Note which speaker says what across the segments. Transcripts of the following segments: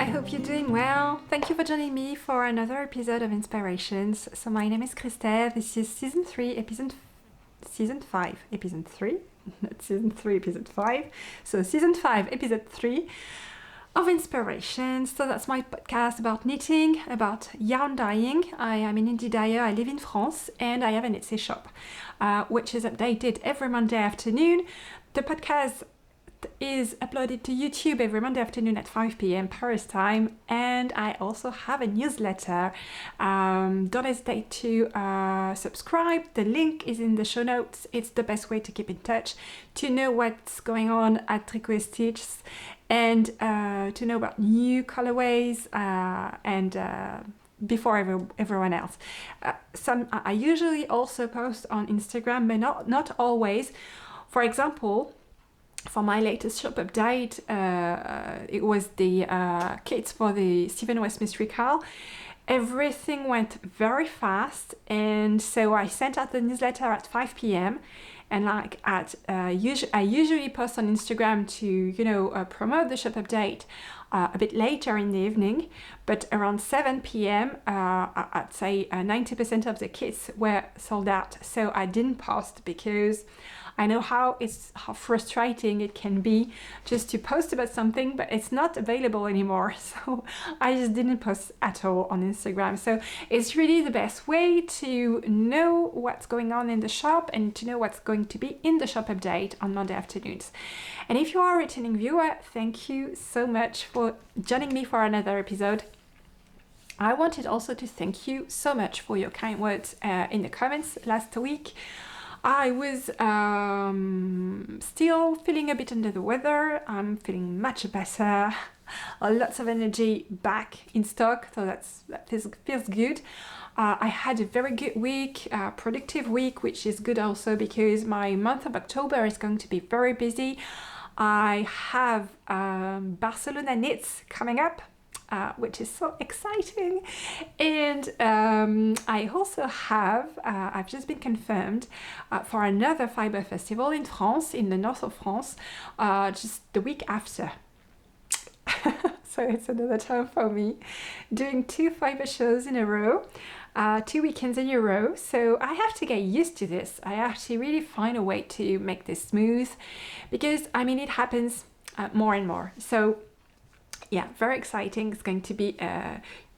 Speaker 1: hope you're doing well. Thank you for joining me for another episode of Inspirations. So my name is Christelle. This is season 3, season 5, episode 3, not season 3, episode 5. So season 5, episode 3 of Inspirations. So that's my podcast about knitting, about yarn dyeing. I am an indie dyer. I live in France and I have an Etsy shop, which is updated every Monday afternoon. The podcast is uploaded to YouTube every Monday afternoon at 5 p.m. Paris time, and I also have a newsletter. Don't hesitate to subscribe. The link is in the show notes. It's the best way to keep in touch, to know what's going on at Tricot Stitches, and to know about new colorways and before everyone else. I usually also post on Instagram, but not always. For example, for my latest shop update, it was the kits for the Stephen West Mystery Call. Everything went very fast, and so I sent out the newsletter at 5 p.m. and I usually post on Instagram to promote the shop update a bit later in the evening, but around 7 p.m. I'd say 90% of the kits were sold out. So I didn't post because I know how frustrating it can be just to post about something, but it's not available anymore. So I just didn't post at all on Instagram. So it's really the best way to know what's going on in the shop and to know what's going to be in the shop update on Monday afternoons. And if you are a returning viewer, thank you so much for joining me for another episode. I wanted also to thank you so much for your kind words in the comments last week. I was still feeling a bit under the weather. I'm feeling much better. Lots of energy back in stock, so that feels good. I had a very good week, productive week, which is good also because my month of October is going to be very busy. I have Barcelona Knits coming up, which is so exciting, and I also have I've just been confirmed for another fiber festival in France, in the north of France, just the week after. So it's another time for me doing 2 fiber shows in a row, 2 weekends in a row. So I have to get used to this. I have to really find a way to make this smooth, because it happens more and more. So yeah, very exciting. It's going to be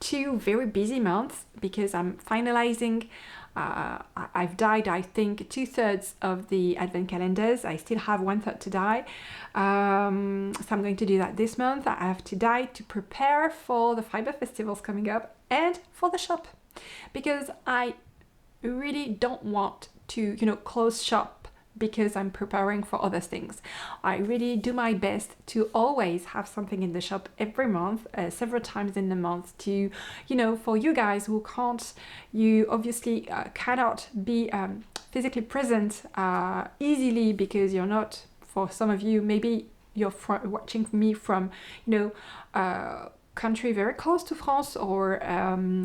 Speaker 1: 2 very busy months because I'm finalizing. I've dyed, I think, 2/3 of the advent calendars. I still have 1/3 to dye. So I'm going to do that this month. I have to dye to prepare for the fiber festivals coming up and for the shop, because I really don't want to, close shop because I'm preparing for other things. I really do my best to always have something in the shop every month, several times in the month, to, for you guys who can't, you obviously cannot be physically present easily because you're not, for some of you, maybe you're watching me from, country very close to France or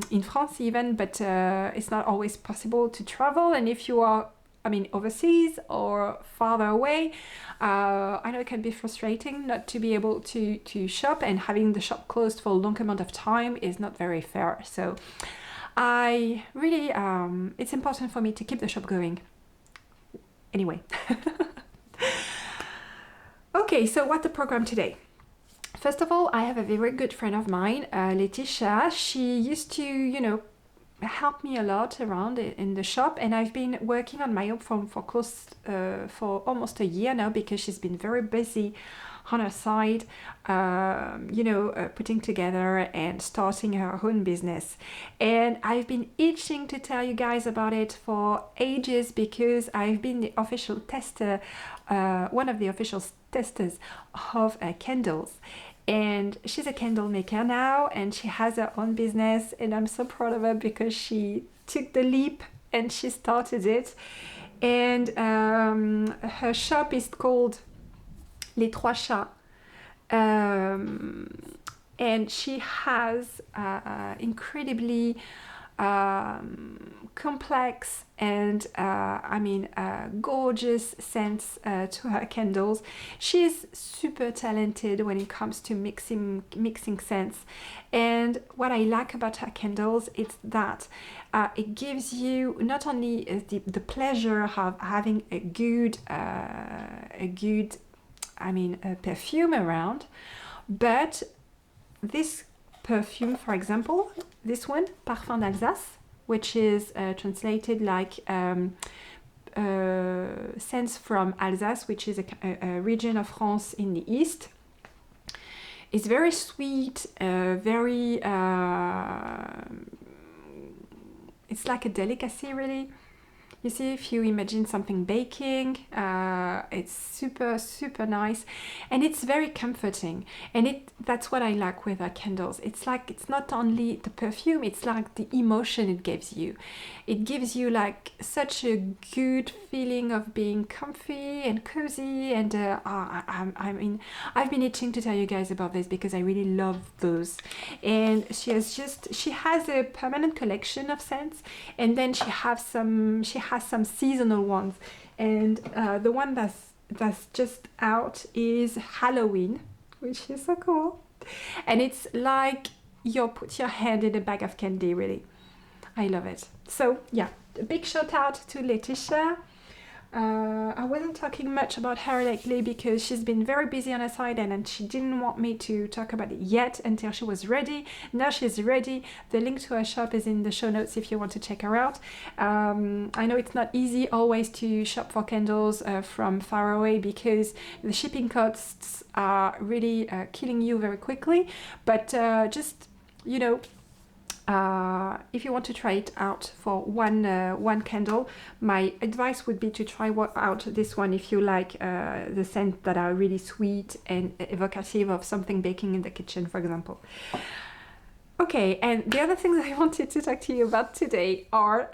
Speaker 1: in France even, but it's not always possible to travel. And if you are overseas or farther away, I know it can be frustrating not to be able to shop, and having the shop closed for a long amount of time is not very fair. So I really, it's important for me to keep the shop going. Anyway. Okay, so what's the program today? First of all, I have a very good friend of mine, Laetitia. She used to, helped me a lot around in the shop, and I've been working on my own for almost a year now, because she's been very busy on her side, putting together and starting her own business. And I've been itching to tell you guys about it for ages, because I've been the official tester, one of the official testers of candles. And she's a candle maker now, and she has her own business, and I'm so proud of her because she took the leap and she started it. And her shop is called Trois Chats, and she has incredibly complex and gorgeous scents to her candles. She's super talented when it comes to mixing scents, and what I like about her candles is that it gives you not only the pleasure of having a good perfume around, but this perfume, for example, this one, Parfum d'Alsace, which is translated like scents from Alsace, which is a region of France in the east. It's very sweet, it's like a delicacy, really. You see, if you imagine something baking, it's super, super nice, and it's very comforting. And that's what I like with our candles. It's like, it's not only the perfume, it's like the emotion it gives you. It gives you like such a good feeling of being comfy and cozy. And I've been itching to tell you guys about this because I really love those. And she has a permanent collection of scents, and then she has some seasonal ones, and the one that's just out is Halloween, which is so cool. And it's like you put your hand in a bag of candy, really. I love it. So yeah, a big shout out to Laetitia. I wasn't talking much about her lately because she's been very busy on her side, and she didn't want me to talk about it yet until she was ready. Now she's ready. The link to her shop is in the show notes if you want to check her out. I know it's not easy always to shop for candles from far away because the shipping costs are really killing you very quickly, but just, you know, if you want to try it out for one candle, my advice would be to try out this one if you like the scents that are really sweet and evocative of something baking in the kitchen, for example. Okay, and the other things I wanted to talk to you about today are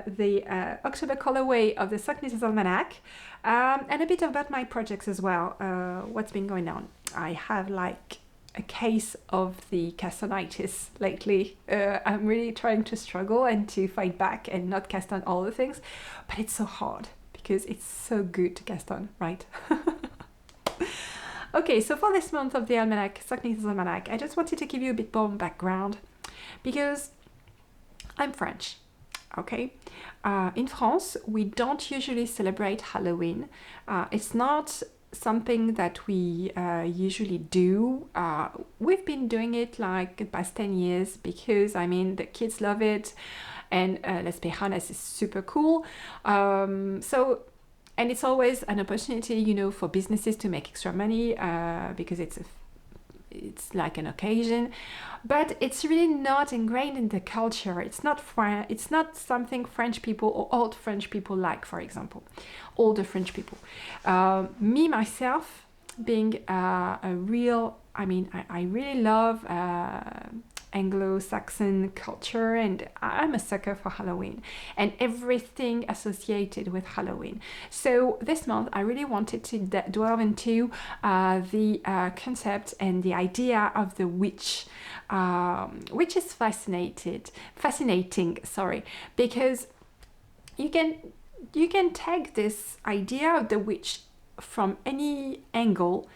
Speaker 1: the October colorway of the Socknitz's Almanac, and a bit about my projects as well, what's been going on. I have like a case of the castanitis lately. I'm really trying to struggle and to fight back and not cast on all the things, but it's so hard because it's so good to cast on, right? Okay, so for this month of the Almanac, Socknitz's Almanac, I just wanted to give you a bit more background because I'm French, okay? In France, we don't usually celebrate Halloween. It's not something that we usually do. We've been doing it like the past 10 years because, I mean, the kids love it, and let's be honest, it's super cool. And it's always an opportunity, you know, for businesses to make extra money because it's like an occasion, but it's really not ingrained in the culture. It's not something French people or old French people like, for example, older French people. Me, myself, being I really love Anglo-Saxon culture, and I'm a sucker for Halloween and everything associated with Halloween. So this month I really wanted to delve into the concept and the idea of the witch, which is fascinating, because you can take this idea of the witch from any angle.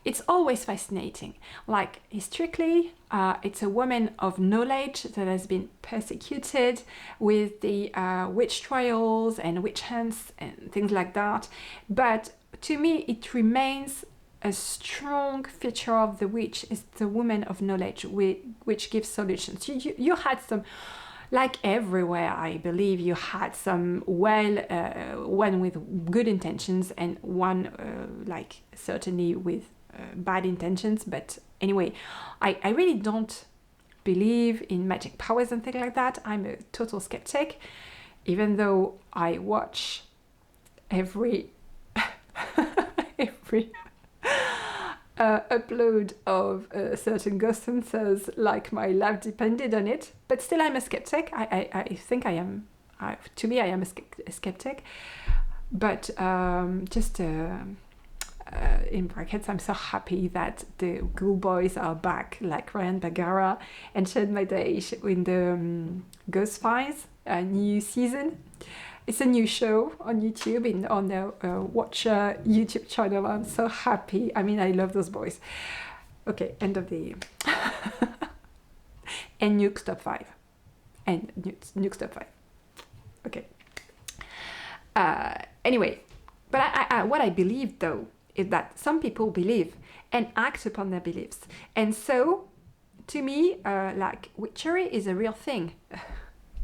Speaker 1: It's always fascinating. Like, historically, it's a woman of knowledge that has been persecuted with the witch trials and witch hunts and things like that. But to me, it remains a strong feature of the witch is the woman of knowledge, which gives solutions. You had some, like everywhere, I believe, you had some one with good intentions and one like certainly with bad intentions. But anyway, I really don't believe in magic powers and things like that. I'm a total skeptic, even though I watch every upload of certain ghost hunters like my life depended on it. But still, I'm a skeptic. I think I am. To me, I am a skeptic. But just in brackets, I'm so happy that the Ghoul Boys are back, like Ryan Bagara and Shad Madej in the Ghost Files new season. It's a new show on YouTube, on the Watcher YouTube channel. I'm so happy. I mean, I love those boys. Okay, end of the... and Nuke's top 5. And Nuke's top 5. Okay. Anyway, but what I believe, though, is that some people believe and act upon their beliefs. And so, to me, like, witchery is a real thing.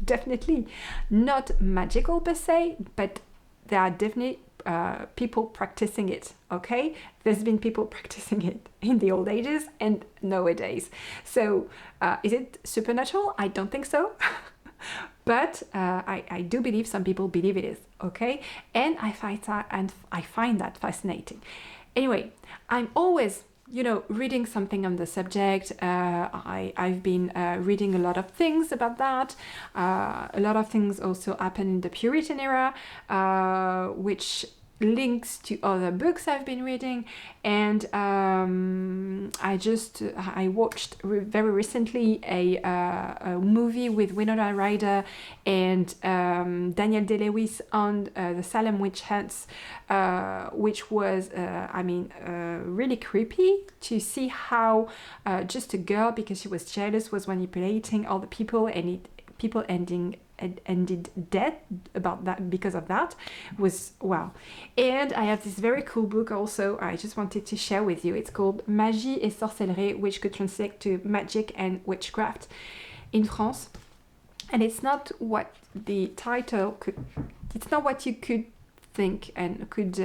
Speaker 1: Definitely. Not magical per se, but there are definitely people practicing it, okay? There's been people practicing it in the old ages and nowadays. So, is it supernatural? I don't think so. But I do believe some people believe it is, okay? And I find that fascinating. Anyway, I'm always, reading something on the subject. I've been reading a lot of things about that. A lot of things also happened in the Puritan era, which links to other books I've been reading, and I watched very recently a movie with Winona Ryder and Daniel Day-Lewis on the Salem witch hunts, which was really creepy to see how just a girl, because she was jealous, was manipulating all the people, and people ended dead about that because of that. Was wow. And I have this very cool book also I just wanted to share with you. It's called Magie et Sorcellerie, which could translate to magic and witchcraft in France. And it's not what the title could, it's not what you could think and could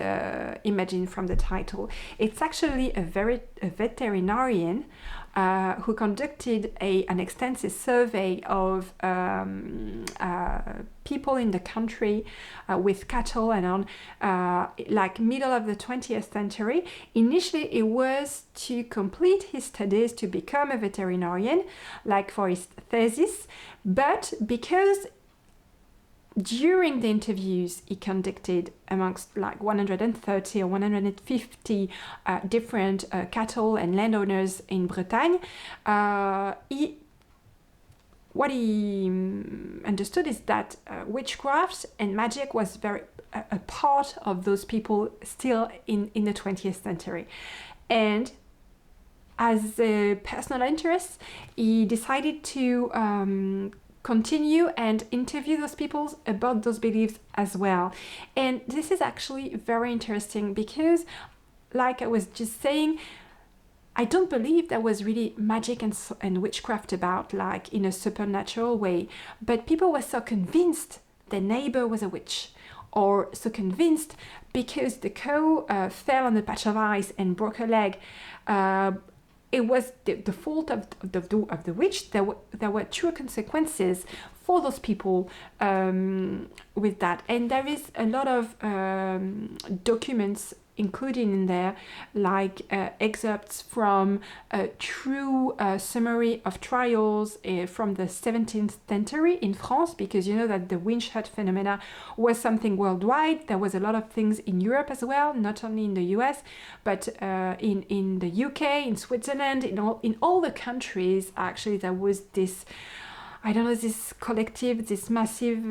Speaker 1: imagine from the title. It's actually a veterinarian who conducted an extensive survey of people in the country with cattle and on, like middle of the 20th century. Initially, it was to complete his studies to become a veterinarian, like for his thesis, but because during the interviews he conducted amongst like 130 or 150 different cattle and landowners in Bretagne, what he understood is that witchcraft and magic was very a part of those people still in the 20th century. And as a personal interest, he decided to continue and interview those people about those beliefs as well. And this is actually very interesting because, like I was just saying, I don't believe there was really magic and witchcraft about, like, in a supernatural way, but people were so convinced their neighbor was a witch, or so convinced because the cow fell on a patch of ice and broke her leg. It was the fault of the witch. There were true consequences for those people with that. And there is a lot of documents included in there, like excerpts from a true summary of trials from the 17th century in France, because you know that the witch hunt phenomena was something worldwide. There was a lot of things in Europe as well, not only in the US, but in the UK, in Switzerland, in all the countries. Actually, there was this, I don't know, this massive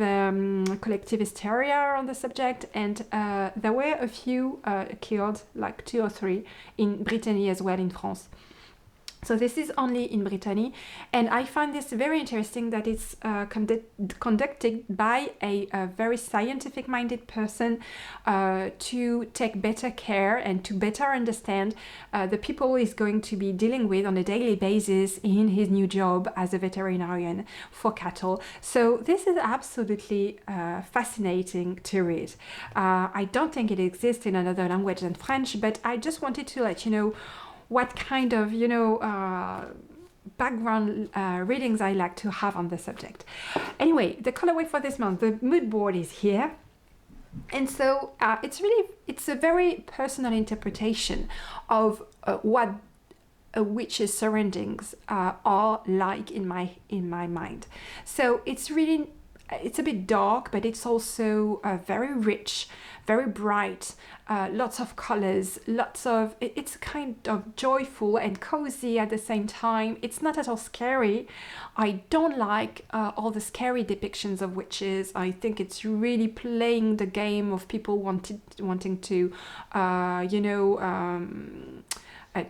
Speaker 1: collective hysteria on the subject, and there were a few killed, like 2 or 3 in Brittany as well, in France. So this is only in Brittany, and I find this very interesting that it's conducted by a very scientific-minded person to take better care and to better understand the people he's going to be dealing with on a daily basis in his new job as a veterinarian for cattle. So this is absolutely fascinating to read. I don't think it exists in another language than French, but I just wanted to let you know what kind of, background readings I like to have on the subject. Anyway, the colorway for this month, the mood board is here. And so it's a very personal interpretation of what a witch's surroundings are like in my mind. So it's really, it's a bit dark, but it's also very rich, very bright, lots of colors, it's kind of joyful and cozy at the same time. It's not at all scary. I don't like all the scary depictions of witches. I think it's really playing the game of people wanting to,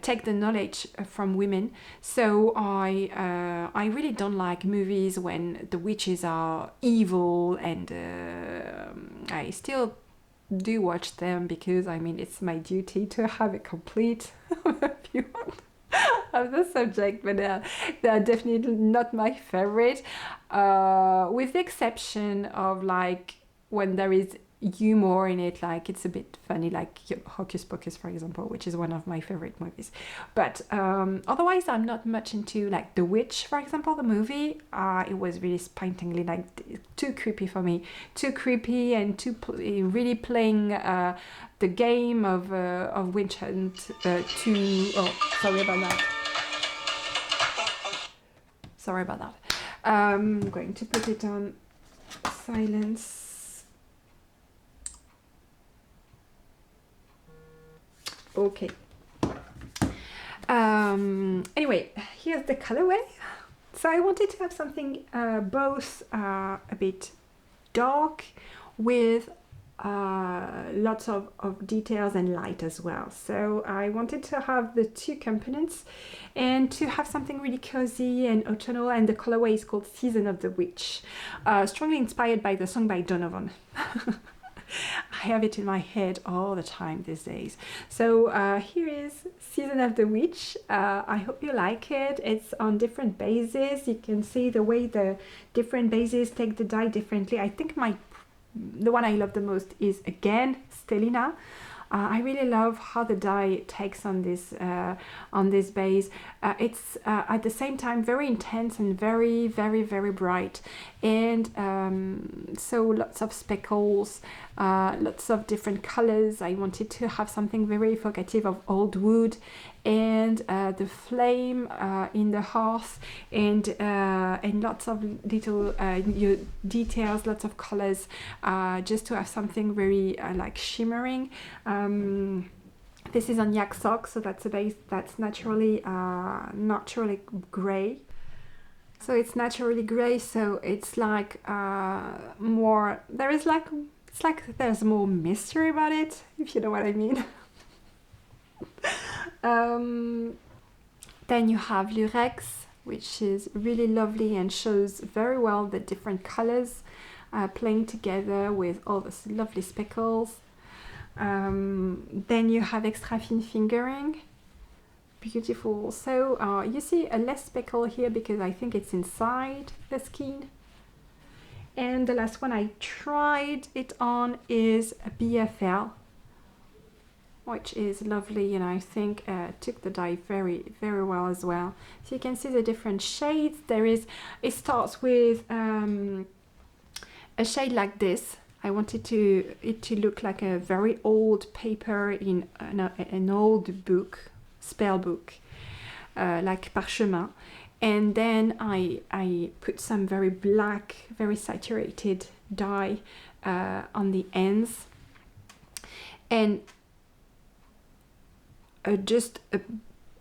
Speaker 1: take the knowledge from women. So I really don't like movies when the witches are evil, and I still do watch them because I mean it's my duty to have a complete view of the subject, but they're definitely not my favorite, with the exception of like when there is humor in it, like it's a bit funny, like Hocus Pocus, for example, which is one of my favorite movies. But otherwise, I'm not much into like The Witch, for example, the movie. It was really spine-tingling, like too creepy for me, too creepy, and really playing the game of witch hunt. Sorry about that. Sorry about that. I'm going to put it on silence. Okay. Anyway, here's the colorway. So I wanted to have something both a bit dark with lots of details and light as well. So I wanted to have the two components and to have something really cozy and autumnal, and the colorway is called Season of the Witch, strongly inspired by the song by Donovan. I have it in my head all the time these days. So here is Season of the Witch. I hope you like it. It's on different bases. You can see the way the different bases take the dye differently. I think the one I love the most is again Stellina. I really love how the dye takes on this base. It's at the same time very intense and very, very, very bright, and so lots of speckles, lots of different colors. I wanted to have something very evocative of old wood, and the flame in the hearth, and lots of little details, lots of colors, just to have something very like shimmering. This is on yak sock, so that's a base that's naturally gray. So it's naturally gray, so it's like more. It's like there's more mystery about it, if you know what I mean. Then you have Lurex, which is really lovely and shows very well the different colors playing together with all those lovely speckles. Then you have extra fine fingering, beautiful. So you see a less speckle here because I think it's inside the skein. And the last one I tried it on is a BFL, which is lovely, and I think took the dye very, very well as well. So you can see the different shades. It starts with a shade like this. I wanted it to look like a very old paper in an old book, spell book, like parchemin. And then I put some very black, very saturated dye on the ends, and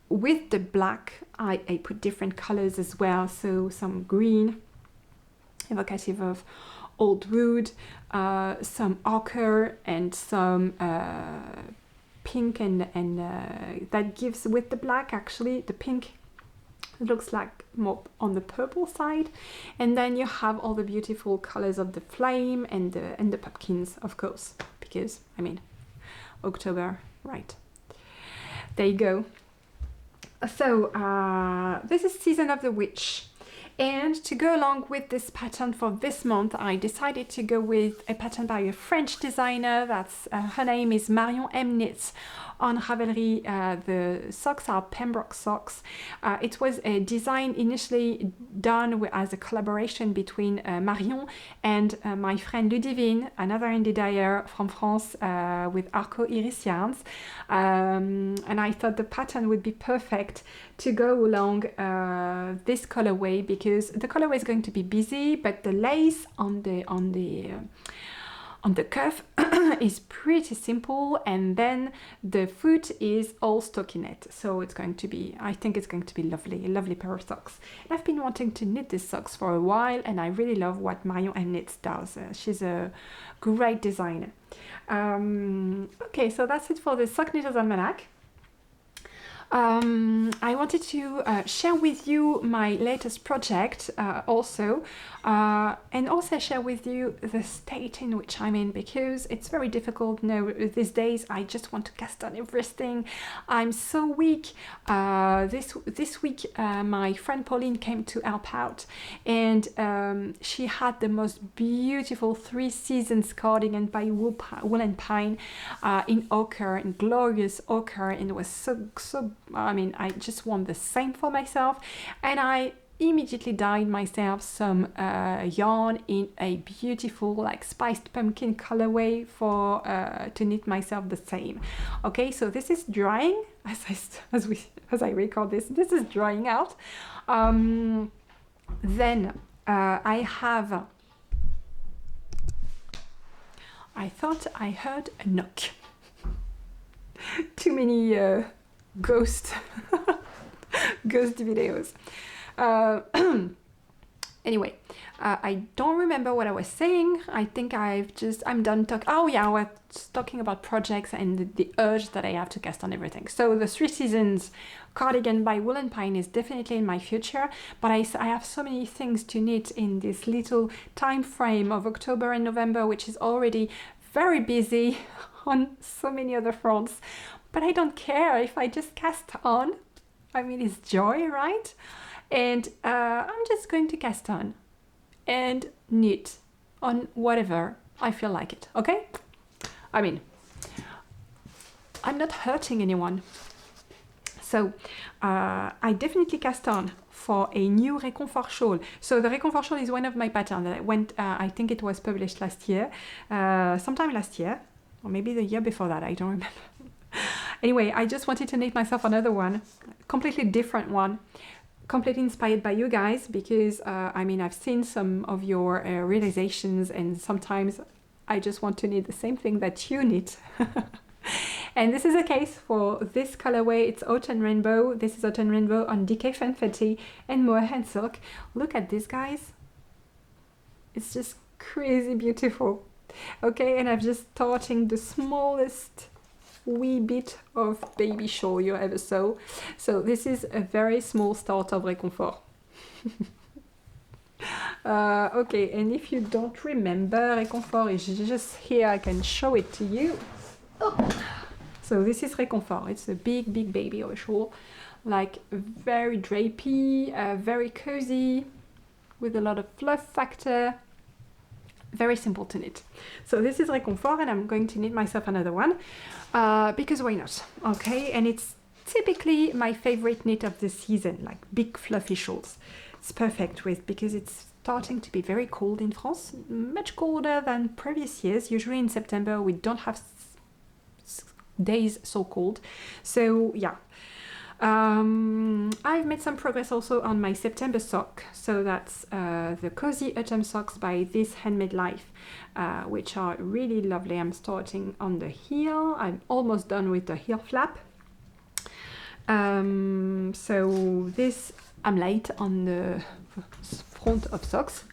Speaker 1: with the black I put different colors as well. So some green, evocative of old wood, some ochre, and some pink, and that gives, with the black, actually the pink looks like more on the purple side. And then you have all the beautiful colors of the flame and the pumpkins, of course, because I mean October, right? There you go. So this is Season of the Witch. And to go along with this pattern for this month, I decided to go with a pattern by a French designer. Her name is Marion M. Knits on Ravelry. The socks are Pembroke socks. It was a design initially done as a collaboration between Marion and my friend Ludivine, another indie dyer from France, with Arco Iris yarns. And I thought the pattern would be perfect to go along this colorway, because because the colorway is going to be busy, but the lace on the cuff is pretty simple, and then the foot is all stockinette. So it's going to be, I think it's going to be lovely, a lovely pair of socks. And I've been wanting to knit these socks for a while, and I really love what Marion M Knits does. She's a great designer. Okay, so that's it for the Sock Knitters Almanac. I wanted to share with you my latest project also, and also share with you the state in which I'm in, because it's very difficult now these days. I just want to cast on everything. I'm so weak. This week my friend Pauline came to help out, and she had the most beautiful 3 seasons cardigan by Wool and Pine in ochre, in glorious ochre, and it was so I mean, I just want the same for myself, and I immediately dyed myself some yarn in a beautiful like spiced pumpkin colorway for to knit myself the same. Okay, so this is drying as I record this. This is drying out. Then I thought I heard a knock. Too many ghost videos. Anyway, I don't remember what I was saying. I think I'm done talking. Oh yeah, I was talking about projects and the urge that I have to cast on everything. So the 3 seasons cardigan by Wool and Pine is definitely in my future, but I have so many things to knit in this little time frame of October and November, which is already very busy on so many other fronts. But I don't care if I just cast on. I mean, it's joy, right? And I'm just going to cast on and knit on whatever I feel like it, okay? I mean, I'm not hurting anyone. So I definitely cast on for a new Réconfort shawl. So the Réconfort shawl is one of my patterns that went, I think it was published last year, sometime last year, or maybe the year before that, I don't remember. Anyway, I just wanted to knit myself another one, completely different one, completely inspired by you guys, because I mean, I've seen some of your realizations, and sometimes I just want to knit the same thing that you knit. And this is the case for this colorway. It's Autumn Rainbow. This is Autumn Rainbow on DK Fanfare and Mohair Silk. Look at this, guys. It's just crazy beautiful. Okay, and I'm just starting the smallest wee bit of baby shawl you ever saw. So this is a very small start of Réconfort. Okay, and if you don't remember, Réconfort is just here. I can show it to you. Oh. So this is Réconfort. It's a big baby of a shawl, like very drapey, very cozy, with a lot of fluff factor. Very simple to knit. So this is Réconfort, and I'm going to knit myself another one because why not? Okay, and it's typically my favorite knit of the season, like big fluffy shawls. It's perfect because it's starting to be very cold in France, much colder than previous years. Usually in September we don't have days so cold. So yeah. I've made some progress also on my September sock, so that's the Cozy Autumn socks by This Handmade Life, which are really lovely. I'm starting on the heel. I'm almost done with the heel flap. So this, I'm late on the front of socks,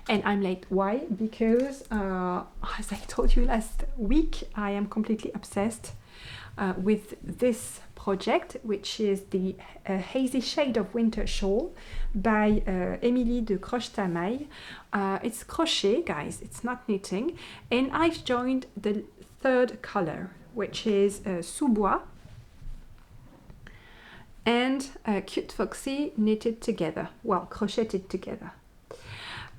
Speaker 1: and I'm late. Why? Because as I told you last week, I am completely obsessed with this project, which is the Hazy Shade of Winter shawl by Émilie de Croche-Tamaille. It's crochet, guys, it's not knitting, and I've joined the 3rd color, which is Sous-Bois and Cute Foxy knitted together, well, crocheted together.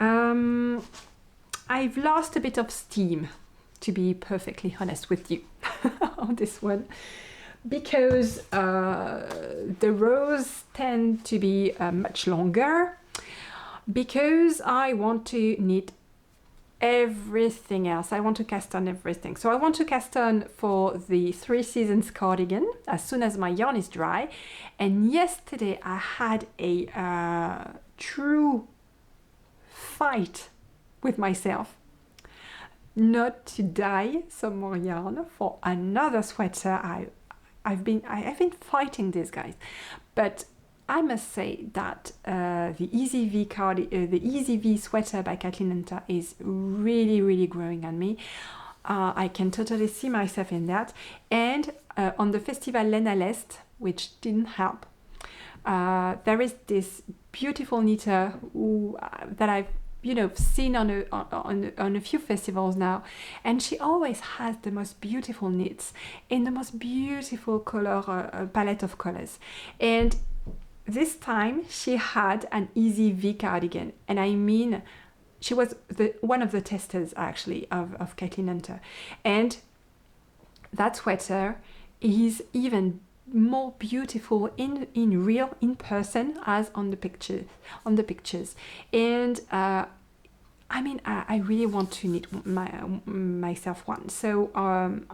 Speaker 1: I've lost a bit of steam, to be perfectly honest with you, on this one, because the rows tend to be much longer, because I want to knit everything else. I want to cast on everything. So I want to cast on for the 3 seasons cardigan as soon as my yarn is dry. And yesterday I had a true fight with myself not to dye some more yarn for another sweater. I've been fighting this, guys, but I must say that the Easy V sweater by Kathleen Hunter is really growing on me. I can totally see myself in that. And on the festival Lena Lest, which didn't help, there is this beautiful knitter that I've seen on a few festivals now, and she always has the most beautiful knits in the most beautiful color palette of colors. And this time she had an Easy V cardigan, and I mean, she was one of the testers actually of Kathleen Hunter, and that sweater is even more beautiful in person as on the pictures. And I mean, I really want to knit myself one. So I'm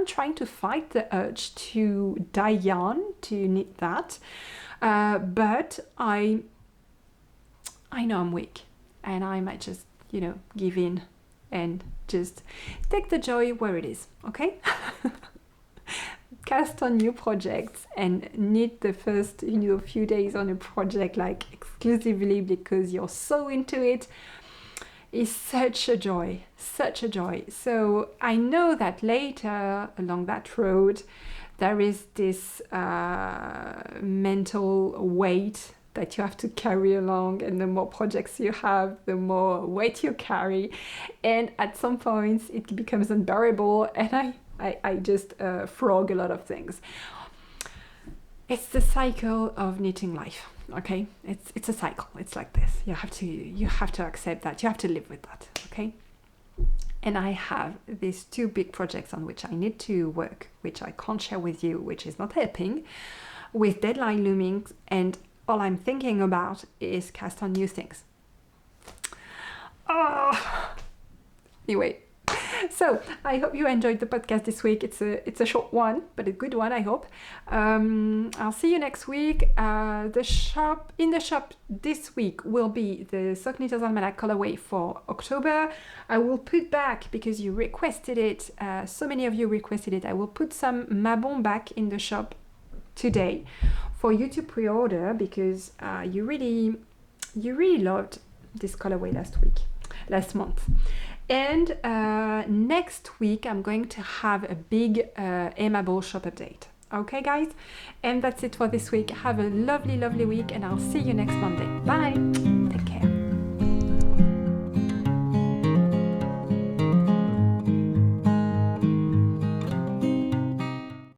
Speaker 1: trying to fight the urge to dye yarn to knit that, but I know I'm weak, and I might just give in and just take the joy where it is. Okay. Cast on new projects and knit the first few days on a project like exclusively because you're so into it is such a joy. So I know that later along that road there is this mental weight that you have to carry along, and the more projects you have, the more weight you carry, and at some points it becomes unbearable, and I just frog a lot of things. It's the cycle of knitting life, okay? It's a cycle. It's like this. You have to accept that. You have to live with that, okay? And I have these two big projects on which I need to work, which I can't share with you, which is not helping, with deadline looming, and all I'm thinking about is cast on new things. Anyway. So I hope you enjoyed the podcast this week. It's a short one, but a good one, I hope. I'll see you next week. In the shop this week will be the Sock Knitters Almanac colorway for October. I will put back, because you requested it, so many of you requested it, I will put some Mabon back in the shop today for you to pre-order, because you really loved this colorway last month. And next week I'm going to have a big Aimable shop update. Okay, guys? And that's it for this week. Have a lovely week, and I'll see you next Monday. Bye!